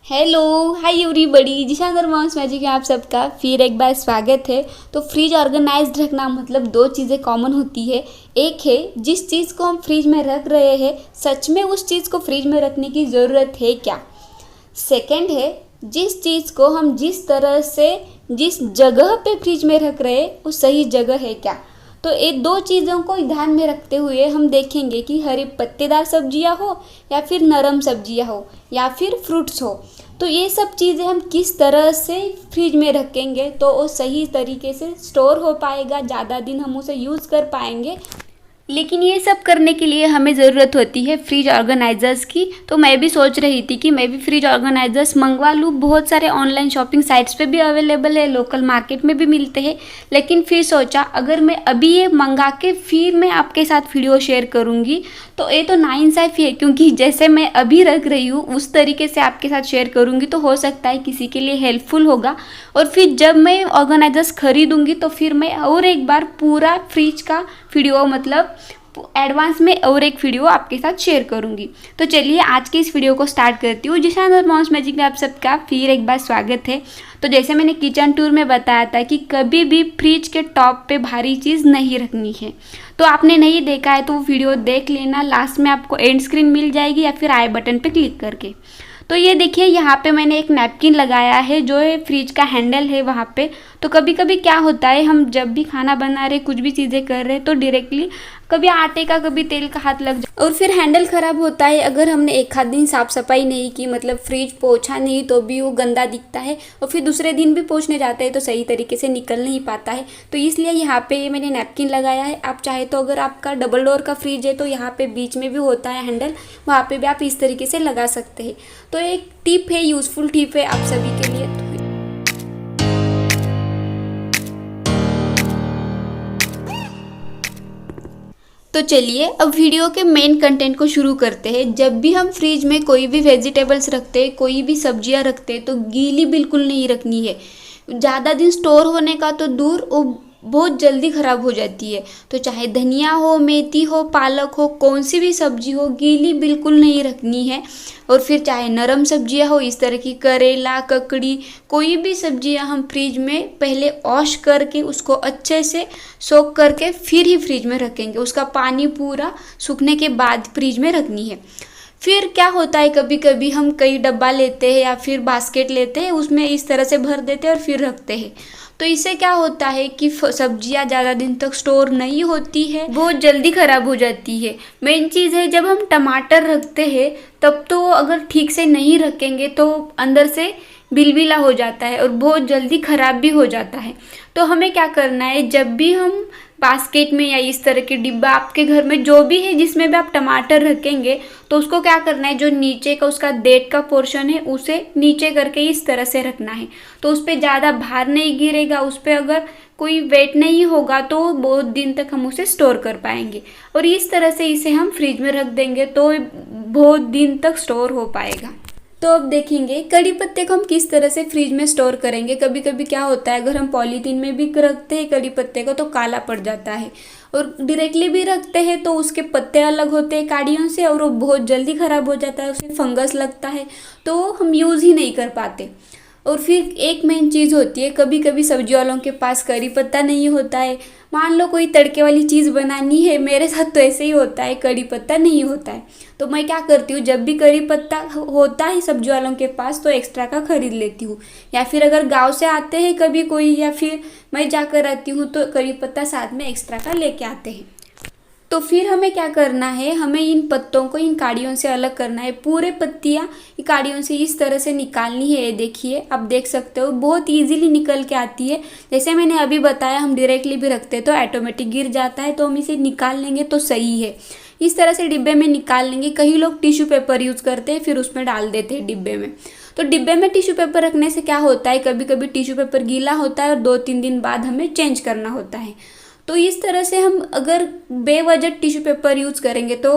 Hello, hi everybody, जिशांदर mom's magic में आप सबका फिर एक बार स्वागत है। तो फ्रिज ऑर्गेनाइज्ड रखना मतलब दो चीज़ें कॉमन होती है। एक है जिस चीज़ को हम फ्रिज में रख रहे हैं सच में उस चीज़ को फ्रिज में रखने की ज़रूरत है क्या। सेकंड है जिस चीज़ को हम जिस तरह से जिस जगह पे फ्रिज में रख रहे हैं वो सही जगह है क्या। तो ये दो चीज़ों को ध्यान में रखते हुए हम देखेंगे कि हरी पत्तेदार सब्जियां हो या फिर नरम सब्जियां हो या फिर फ्रूट्स हो, तो ये सब चीज़ें हम किस तरह से फ्रिज में रखेंगे तो वो सही तरीके से स्टोर हो पाएगा, ज़्यादा दिन हम उसे यूज़ कर पाएंगे। लेकिन ये सब करने के लिए हमें ज़रूरत होती है फ्रिज ऑर्गेनाइज़र्स की। तो मैं भी सोच रही थी कि मैं भी फ्रिज ऑर्गेनाइज़र्स मंगवा लूँ। बहुत सारे ऑनलाइन शॉपिंग साइट्स पे भी अवेलेबल है, लोकल मार्केट में भी मिलते हैं। लेकिन फिर सोचा अगर मैं अभी ये मंगा के फिर मैं आपके साथ वीडियो शेयर करूँगी तो ये तो नाइंसाफ़ी है, क्योंकि जैसे मैं अभी रख रही हूँ उस तरीके से आपके साथ शेयर करूँगी तो हो सकता है किसी के लिए हेल्पफुल होगा। और फिर जब मैं ऑर्गेनाइज़र्स खरीदूँगी तो फिर मैं और एक बार पूरा फ्रिज का वीडियो मतलब एडवांस में और एक वीडियो आपके साथ शेयर करूंगी। तो चलिए आज के इस वीडियो को स्टार्ट करती हूँ। जिशांदर मॉम्स मैजिक में आप सबका फिर एक बार स्वागत है। तो जैसे मैंने किचन टूर में बताया था कि कभी भी फ्रिज के टॉप पे भारी चीज़ नहीं रखनी है। तो आपने नहीं देखा है तो वो वीडियो देख लेना, लास्ट में आपको एंड स्क्रीन मिल जाएगी या फिर आई बटन पे क्लिक करके। तो ये देखिए यहाँ पे मैंने एक नैपकिन लगाया है जो है फ्रिज का हैंडल है वहाँ पे। तो कभी कभी क्या होता है हम जब भी खाना बना रहे कुछ भी चीज़ें कर रहे तो डायरेक्टली कभी आटे का कभी तेल का हाथ लग जाए और फिर हैंडल ख़राब होता है। अगर हमने एक आध दिन साफ़ सफाई नहीं की मतलब फ्रिज पोछा नहीं तो भी वो गंदा दिखता है और फिर दूसरे दिन भी पोछने जाते हैं तो सही तरीके से निकल नहीं पाता है। तो इसलिए यहाँ पे मैंने नैपकिन लगाया है। आप चाहे तो अगर आपका डबल डोर का फ्रिज है तो यहाँ पे बीच में भी होता है हैंडल, वहाँ पे भी आप इस तरीके से लगा सकते हैं। तो एक टिप है, यूज़फुल टिप है आप सभी के लिए। तो चलिए अब वीडियो के मेन कंटेंट को शुरू करते हैं। जब भी हम फ्रिज में कोई भी वेजिटेबल्स रखते हैं, कोई भी सब्जियां रखते हैं तो गीली बिल्कुल नहीं रखनी है। ज़्यादा दिन स्टोर होने का तो दूर, वो बहुत जल्दी ख़राब हो जाती है। तो चाहे धनिया हो, मेथी हो, पालक हो, कौन सी भी सब्जी हो गीली बिल्कुल नहीं रखनी है। और फिर चाहे नरम सब्जियां हो इस तरह की करेला, ककड़ी, कोई भी सब्जियां हम फ्रिज में पहले वॉश करके उसको अच्छे से सोक करके फिर ही फ्रिज में रखेंगे। उसका पानी पूरा सूखने के बाद फ्रिज में रखनी है। फिर क्या होता है कभी कभी हम कई डब्बा लेते हैं या फिर बास्केट लेते हैं, उसमें इस तरह से भर देते हैं और फिर रखते हैं। तो इससे क्या होता है कि सब्जियां ज़्यादा दिन तक स्टोर नहीं होती है, बहुत जल्दी ख़राब हो जाती है। मेन चीज़ है जब हम टमाटर रखते हैं तब तो अगर ठीक से नहीं रखेंगे तो अंदर से बिलबिला हो जाता है और बहुत जल्दी ख़राब भी हो जाता है। तो हमें क्या करना है, जब भी हम बास्केट में या इस तरह के डिब्बा आपके घर में जो भी है जिसमें भी आप टमाटर रखेंगे तो उसको क्या करना है, जो नीचे का उसका डेट का पोर्शन है उसे नीचे करके इस तरह से रखना है। तो उस पर ज़्यादा भार नहीं गिरेगा, उस पर अगर कोई वेट नहीं होगा तो बहुत दिन तक हम उसे स्टोर कर पाएंगे। और इस तरह से इसे हम फ्रिज में रख देंगे तो बहुत दिन तक स्टोर हो पाएगा। तो अब देखेंगे कड़ी पत्ते को हम किस तरह से फ्रिज में स्टोर करेंगे। कभी कभी क्या होता है अगर हम पॉलीथीन में भी रखते हैं कड़ी पत्ते को तो काला पड़ जाता है, और डायरेक्टली भी रखते हैं तो उसके पत्ते अलग होते हैं काड़ियों से और वो बहुत जल्दी ख़राब हो जाता है, उसमें फंगस लगता है तो हम यूज़ ही नहीं कर पाते। और फिर एक मेन चीज़ होती है, कभी कभी सब्जी वालों के पास करी पत्ता नहीं होता है। मान लो कोई तड़के वाली चीज़ बनानी है, मेरे साथ तो ऐसे ही होता है, करी पत्ता नहीं होता है। तो मैं क्या करती हूँ, जब भी करी पत्ता होता है सब्जी वालों के पास तो एक्स्ट्रा का खरीद लेती हूँ। या फिर अगर गांव से आते हैं कभी कोई या फिर मैं जाकर आती हूँ तो करी पत्ता साथ में एक्स्ट्रा का लेके आते हैं। तो फिर हमें क्या करना है, हमें इन पत्तों को इन काड़ियों से अलग करना है। पूरे पत्तियाँ काड़ियों से इस तरह से निकालनी है। ये देखिए आप देख सकते हो बहुत इजीली निकल के आती है। जैसे मैंने अभी बताया हम डायरेक्टली भी रखते हैं तो ऑटोमेटिक गिर जाता है, तो हम इसे निकाल लेंगे तो सही है। इस तरह से डिब्बे में निकाल लेंगे। कई लोग टिश्यू पेपर यूज़ करते हैं फिर उसमें डाल देते हैं डिब्बे में। तो डिब्बे में टिश्यू पेपर रखने से क्या होता है, कभी कभी टिश्यू पेपर गीला होता है और 2-3 दिन बाद हमें चेंज करना होता है। तो इस तरह से हम अगर बेवजह टिश्यू पेपर यूज़ करेंगे तो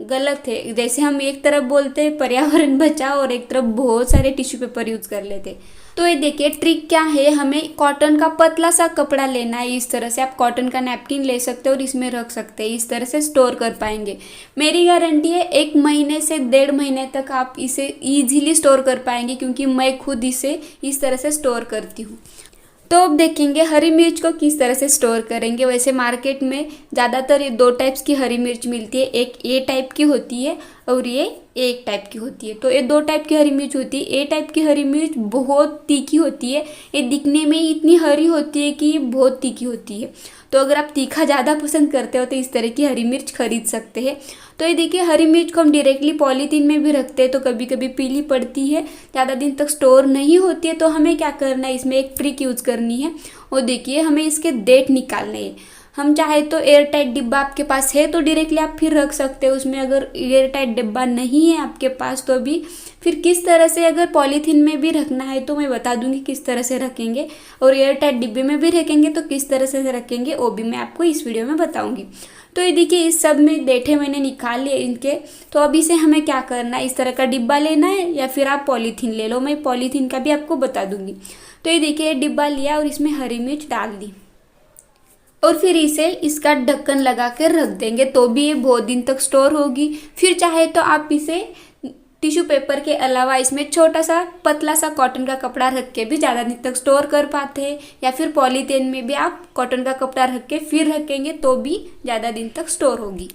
गलत है। जैसे हम एक तरफ बोलते हैं पर्यावरण बचाओ और एक तरफ बहुत सारे टिश्यू पेपर यूज़ कर लेते। तो ये देखिए ट्रिक क्या है, हमें कॉटन का पतला सा कपड़ा लेना है। इस तरह से आप कॉटन का नैपकिन ले सकते हो और इसमें रख सकते हैं, इस तरह से स्टोर कर पाएंगे। मेरी गारंटी है 1 महीने से 1.5 महीने तक आप इसे ईजिली स्टोर कर पाएंगे, क्योंकि मैं खुद इसे इस तरह से स्टोर करती हूँ। तो अब देखेंगे हरी मिर्च को किस तरह से स्टोर करेंगे। वैसे मार्केट में ज़्यादातर ये 2 टाइप्स की हरी मिर्च मिलती है, एक ए टाइप की होती है और ये एक टाइप की होती है। तो ये 2 टाइप की हरी मिर्च होती है। ए टाइप की हरी मिर्च बहुत तीखी होती है, ये दिखने में ही इतनी हरी होती है कि ये बहुत तीखी होती है। तो अगर आप तीखा ज़्यादा पसंद करते हो तो इस तरह की हरी मिर्च खरीद सकते हैं। तो ये देखिए हरी मिर्च को हम डायरेक्टली पॉलीथीन में भी रखते हैं तो कभी कभी पीली पड़ती है, ज़्यादा दिन तक स्टोर नहीं होती है। तो हमें क्या करना है, इसमें एक ट्रिक यूज़ करनी है। और देखिए हमें इसके डेट निकालने हैं। हम चाहे तो एयर टाइट डिब्बा आपके पास है तो डायरेक्टली आप फिर रख सकते हो उसमें। अगर एयर टाइट डिब्बा नहीं है आपके पास तो भी फिर किस तरह से, अगर पॉलीथीन में भी रखना है तो मैं बता दूंगी किस तरह से रखेंगे, और एयर टाइट डिब्बे में भी रखेंगे तो किस तरह से रखेंगे वो भी मैं आपको इस वीडियो में बताऊंगी। तो ये देखिए इस सब में डेटे मैंने निकाल लिए इनके। तो अभी से हमें क्या करना है, इस तरह का डिब्बा लेना है या फिर आप पॉलीथीन ले लो, मैं पॉलीथीन का भी आपको बता दूंगी। तो ये देखिए डिब्बा लिया और इसमें हरी मिर्च डाल दी और फिर इसे इसका ढक्कन लगा कर रख देंगे तो भी ये बहुत दिन तक स्टोर होगी। फिर चाहे तो आप इसे टिश्यू पेपर के अलावा इसमें छोटा सा पतला सा कॉटन का कपड़ा रख के भी ज़्यादा दिन तक स्टोर कर पाते हैं, या फिर पॉलीथीन में भी आप कॉटन का कपड़ा रख के फिर रखेंगे तो भी ज़्यादा दिन तक स्टोर होगी।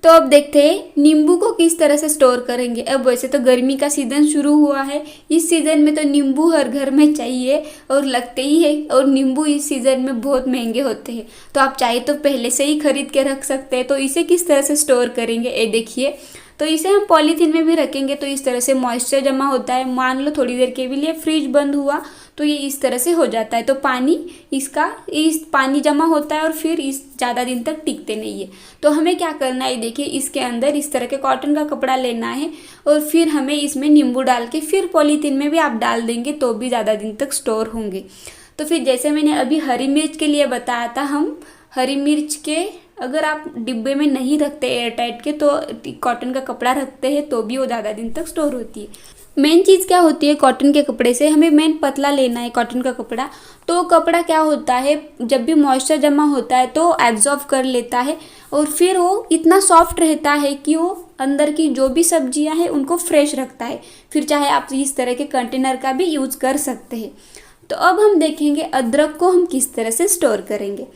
तो अब देखते हैं नींबू को किस तरह से स्टोर करेंगे। अब वैसे तो गर्मी का सीज़न शुरू हुआ है, इस सीज़न में तो नींबू हर घर में चाहिए और लगते ही है, और नींबू इस सीज़न में बहुत महंगे होते हैं। तो आप चाहे तो पहले से ही खरीद के रख सकते हैं। तो इसे किस तरह से स्टोर करेंगे ये देखिए। तो इसे हम पॉलीथीन में भी रखेंगे तो इस तरह से मॉइस्चर जमा होता है। मान लो थोड़ी देर के लिए फ्रिज बंद हुआ तो ये इस तरह से हो जाता है। तो पानी इस पानी जमा होता है और फिर इस ज़्यादा दिन तक टिकते नहीं है। तो हमें क्या करना है, देखिए इसके अंदर इस तरह के कॉटन का कपड़ा लेना है और फिर हमें इसमें नींबू डाल के फिर पॉलीथीन में भी आप डाल देंगे तो भी ज़्यादा दिन तक स्टोर होंगे। तो फिर जैसे मैंने अभी हरी मिर्च के लिए बताया था, हम हरी मिर्च के अगर आप डिब्बे में नहीं रखते एयर टाइट के तो कॉटन का कपड़ा रखते हैं तो भी वो ज़्यादा दिन तक स्टोर होती है। मेन चीज़ क्या होती है कॉटन के कपड़े से, हमें मेन पतला लेना है कॉटन का कपड़ा। तो कपड़ा क्या होता है, जब भी मॉइस्चर जमा होता है तो एब्जॉर्ब कर लेता है और फिर वो इतना सॉफ्ट रहता है कि वो अंदर की जो भी सब्जियां हैं उनको फ्रेश रखता है। फिर चाहे आप इस तरह के कंटेनर का भी यूज़ कर सकते हैं। तो अब हम देखेंगे अदरक को हम किस तरह से स्टोर करेंगे।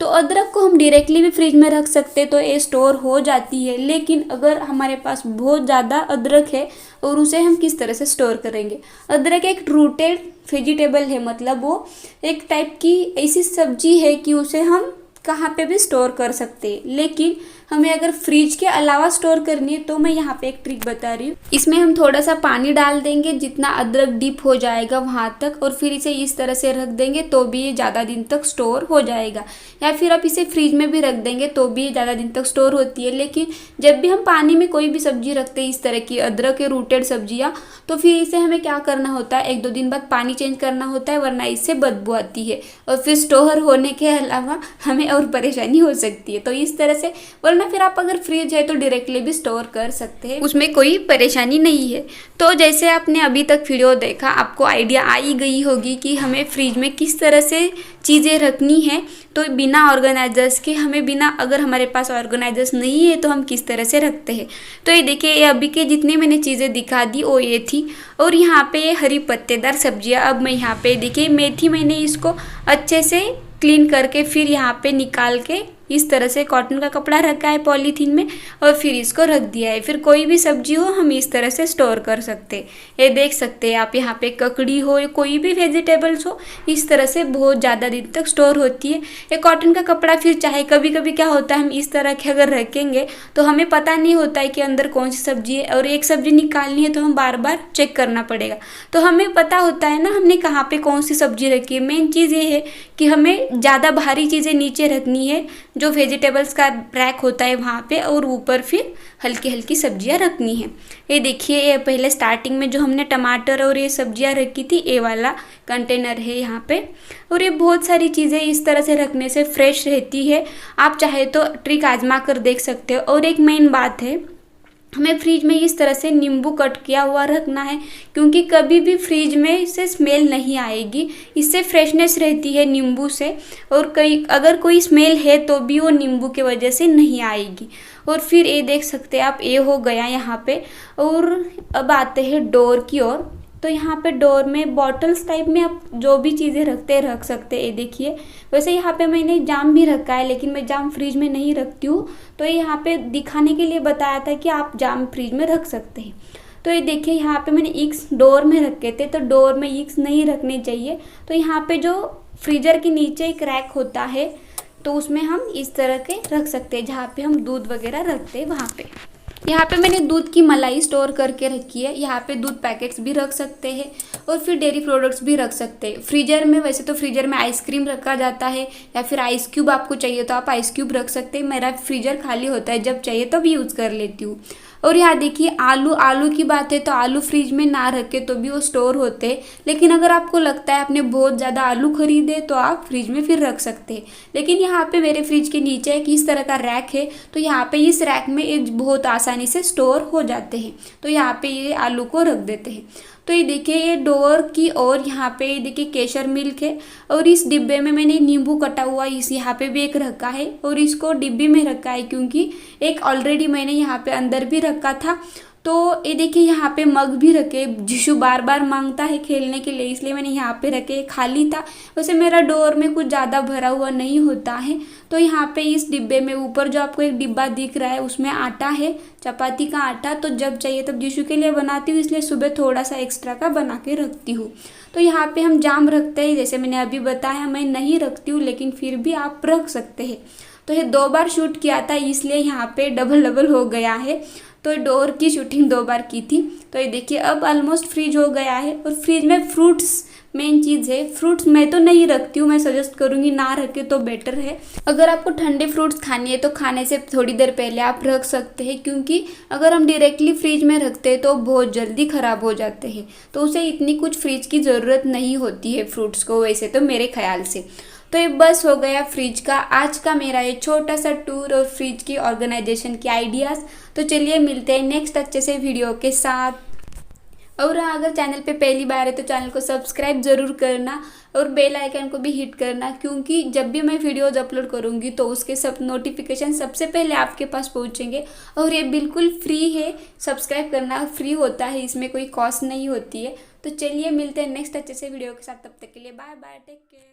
तो अदरक को हम डायरेक्टली भी फ्रिज में रख सकते हैं तो ये स्टोर हो जाती है, लेकिन अगर हमारे पास बहुत ज़्यादा अदरक है और उसे हम किस तरह से स्टोर करेंगे। अदरक एक रूटेड वेजिटेबल है, मतलब वो एक टाइप की ऐसी सब्जी है कि उसे हम कहाँ पे भी स्टोर कर सकते हैं। लेकिन हमें अगर फ्रिज के अलावा स्टोर करनी है तो मैं यहाँ पे एक ट्रिक बता रही हूँ। इसमें हम थोड़ा सा पानी डाल देंगे जितना अदरक डीप हो जाएगा वहाँ तक, और फिर इसे इस तरह से रख देंगे तो भी ये ज़्यादा दिन तक स्टोर हो जाएगा। या फिर आप इसे फ्रिज में भी रख देंगे तो भी ये ज़्यादा दिन तक स्टोर होती है। लेकिन जब भी हम पानी में कोई भी सब्जी रखते हैं इस तरह की अदरक के रूटेड सब्जियाँ, तो फिर इसे हमें क्या करना होता है, 1-2 दिन बाद पानी चेंज करना होता है, वरना इससे बदबू आती है और फिर स्टोर होने के अलावा हमें और परेशानी हो सकती है। तो इस तरह से, वरना फिर आप अगर फ्रिज है तो डायरेक्टली भी स्टोर कर सकते हैं, उसमें कोई परेशानी नहीं है। तो जैसे आपने अभी तक वीडियो देखा, आपको आइडिया आ ही गई होगी कि हमें फ्रिज में किस तरह से चीज़ें रखनी है। तो बिना ऑर्गेनाइजर्स के, हमें बिना, अगर हमारे पास ऑर्गेनाइजर्स नहीं है तो हम किस तरह से रखते हैं। तो ये देखिए ये अभी के जितनी मैंने चीज़ें दिखा दी वो ये थी, और यहाँ पे ये हरी पत्तेदार सब्जियाँ। अब मैं यहाँ पे देखिए मेथी, मैंने इसको अच्छे से क्लीन करके फिर यहाँ पे निकाल के इस तरह से कॉटन का कपड़ा रखा है पॉलीथीन में और फिर इसको रख दिया है। फिर कोई भी सब्जी हो हम इस तरह से स्टोर कर सकते हैं। ये देख सकते हैं आप, यहाँ पे ककड़ी हो या कोई भी वेजिटेबल्स हो, इस तरह से बहुत ज़्यादा दिन तक स्टोर होती है ये कॉटन का कपड़ा। फिर चाहे कभी कभी क्या होता है, हम इस तरह के अगर रखेंगे तो हमें पता नहीं होता है कि अंदर कौन सी सब्जी है, और एक सब्जी निकालनी है तो हम बार बार चेक करना पड़ेगा। तो हमें पता होता है ना हमने कहाँ पे कौन सी सब्जी रखी है। मेन चीज़ ये है कि हमें ज़्यादा भारी चीज़ें नीचे रखनी है, जो वेजिटेबल्स का रैक होता है वहाँ पे, और ऊपर फिर हल्की हल्की सब्जियाँ रखनी है। ये देखिए ये पहले स्टार्टिंग में जो हमने टमाटर और ये सब्जियाँ रखी थी, ये वाला कंटेनर है यहाँ पे। और ये बहुत सारी चीज़ें इस तरह से रखने से फ्रेश रहती है। आप चाहे तो ट्रिक आजमा कर देख सकते हो। और एक मेन बात है, हमें फ्रिज में इस तरह से नींबू कट किया हुआ रखना है, क्योंकि कभी भी फ्रिज में से स्मेल नहीं आएगी। इससे फ्रेशनेस रहती है नींबू से, और अगर कोई स्मेल है तो भी वो नींबू के वजह से नहीं आएगी। और फिर ये देख सकते हैं आप, ये हो गया यहाँ पे। और अब आते हैं डोर की ओर। तो यहाँ पे डोर में बॉटल्स टाइप में आप जो भी चीज़ें रख सकते हैं। ये देखिए, वैसे यहाँ पे मैंने जाम भी रखा है, लेकिन मैं जाम फ्रिज में नहीं रखती हूँ, तो ये यहाँ पे दिखाने के लिए बताया था कि आप जाम फ्रिज में रख सकते हैं। तो ये देखिए, यहाँ पे मैंने ईक्स डोर में रखे थे, तो डोर में ईक्स नहीं रखने चाहिए। तो यहाँ पे जो फ्रीजर के नीचे एक रैक होता है, तो उसमें हम इस तरह के रख सकते हैं, जहाँ पे हम दूध वगैरह रखते हैं वहाँ पे। यहाँ पे मैंने दूध की मलाई स्टोर करके रखी है। यहाँ पे दूध पैकेट्स भी रख सकते हैं, और फिर डेयरी प्रोडक्ट्स भी रख सकते हैं। फ्रीजर में, वैसे तो फ्रीजर में आइसक्रीम रखा जाता है, या फिर आइस क्यूब आपको चाहिए तो आप आइस क्यूब रख सकते हैं। मेरा फ्रीजर खाली होता है, जब चाहिए तब यूज़ कर लेती हूँ। और यहाँ देखिए, आलू की बात है तो आलू फ्रिज में ना रखे तो भी वो स्टोर होते हैं, लेकिन अगर आपको लगता है आपने बहुत ज़्यादा आलू खरीदे तो आप फ्रिज में फिर रख सकते हैं। लेकिन यहाँ पे मेरे फ्रिज के नीचे एक इस तरह का रैक है, तो यहाँ पे इस रैक में ये बहुत आसानी से स्टोर हो जाते हैं। तो यहाँ पे ये आलू को रख देते हैं। तो ये देखिए, ये डोर की और यहाँ पे ये देखिए केसर मिल्क है, और इस डिब्बे में मैंने नींबू कटा हुआ इस यहाँ पे भी एक रखा है, और इसको डिब्बे में रखा है क्योंकि एक ऑलरेडी मैंने यहाँ पे अंदर भी रखा था। तो ये देखिए, यहाँ पे मग भी रखे, जिशु बार बार मांगता है खेलने के लिए, इसलिए मैंने यहाँ पे रखे। खाली था, वैसे मेरा डोर में कुछ ज़्यादा भरा हुआ नहीं होता है। तो यहाँ पे इस डिब्बे में ऊपर जो आपको एक डिब्बा दिख रहा है, उसमें आटा है, चपाती का आटा। तो जब चाहिए तब जिशु के लिए बनाती हूँ, इसलिए सुबह थोड़ा सा एक्स्ट्रा का बना के रखती हूँ। तो यहाँ पे हम जाम रखते हैं, जैसे मैंने अभी बताया, मैं नहीं रखती हूँ, लेकिन फिर भी आप रख सकते हैं। तो ये 2 बार शूट किया था, इसलिए यहाँ पे डबल हो गया है। तो डोर की शूटिंग 2 बार की थी। तो ये देखिए, अब ऑलमोस्ट फ्रीज हो गया है। और फ्रिज में फ्रूट्स मेन चीज़ है। फ्रूट्स मैं तो नहीं रखती हूँ, मैं सजेस्ट करूँगी ना रखे तो बेटर है। अगर आपको ठंडे फ्रूट्स खाने है तो खाने से थोड़ी देर पहले आप रख सकते हैं, क्योंकि अगर हम डायरेक्टली फ्रिज में रखते हैं तो बहुत जल्दी ख़राब हो जाते हैं। तो उसे इतनी कुछ फ्रिज की ज़रूरत नहीं होती है फ्रूट्स को, वैसे तो मेरे ख्याल से। तो ये बस हो गया फ्रिज का आज का मेरा ये छोटा सा टूर और फ्रिज की ऑर्गेनाइजेशन के आइडियाज़। तो चलिए मिलते हैं नेक्स्ट अच्छे से वीडियो के साथ। और अगर चैनल पे पहली बार है तो चैनल को सब्सक्राइब ज़रूर करना, और बेल आइकन को भी हिट करना, क्योंकि जब भी मैं वीडियोज़ अपलोड करूँगी तो उसके सब नोटिफिकेशन सबसे पहले आपके पास पहुँचेंगे। और ये बिल्कुल फ्री है, सब्सक्राइब करना फ्री होता है, इसमें कोई कॉस्ट नहीं होती है। तो चलिए मिलते हैं नेक्स्ट अच्छे से वीडियो के साथ, तब तक के लिए बाय बाय, टेक केयर।